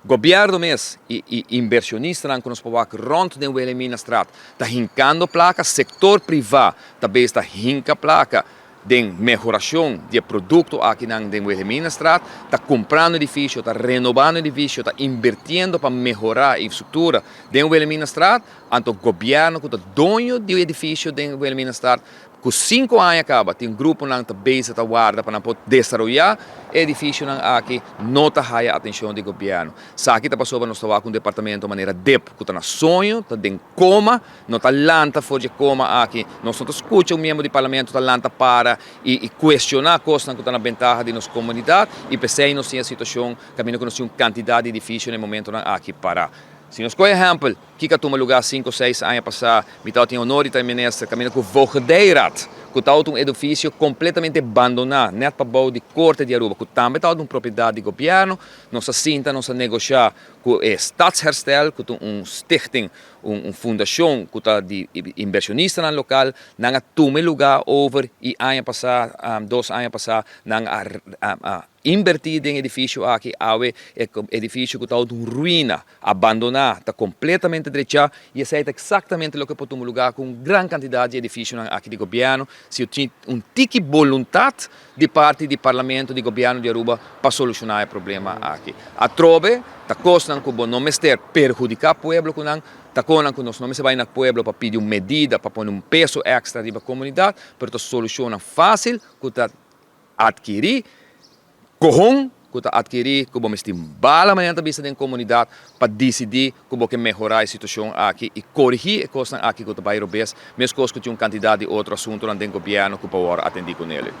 Governo mesmo e inversionistas que nos provocam rond de Wilhelmina Straat, está hincando placa, setor privado também está hinca placa de melhoração de produto aqui na Wilhelmina Straat, está comprando edifício, está renovando edifício, está invertindo para melhorar a infraestrutura de Wilhelmina Straat, então o governo que é dono do edifício de Wilhelmina Straat, com 5 anos acaba, tem grupo que está guarda para poder desenvolver o edifício aqui, não está a atenção do governo. Aqui está passando nós trabalhamos com o departamento de maneira DEP, que está na sonho, está em coma, não está lanta fora de coma aqui. Nós não escutamos o membro do parlamento está lanta para e questionar a coisa que está na ventaja de nossa comunidade e pensei nós temos a situação, caminho que nós temos quantidade de edifícios no momento aqui para. Se nós, por exemplo, que toma lugar 5 ou 6 anos passados, eu tenho honor de ter ministro, caminho com o Voogdijraad, que está um edifício completamente abandonado, nem para o de corte de Aruba, que também está uma propriedade do governo, nós assinta, nós negociar com o Stadsherstel, que é stichting, uma fundação que está de inversionistas no local, não toma lugar over e ano passado, 2 anos passados, não invertir em edifício aqui, edifício que está em ruína, abandonado, está completamente derechado e aceita exatamente o que pode tomar lugar com grande quantidade de edifícios aqui do governo, se tem tique vontade de parte do parlamento do governo de Aruba para solucionar o problema aqui. A trove, está costa que não mester perjudicar o povo que não está que nós não vai no povo para pedir uma medida, para pôr peso extra na comunidade, mas a solução fácil que está adquirir corrom, que está adquirir, que vamos estimular a maneira da comunidade para decidir como que melhorar a situação aqui e corrigir a coisa aqui que está vai mesmo coisa que tem uma quantidade de outros assuntos no governo que pode atender com ele.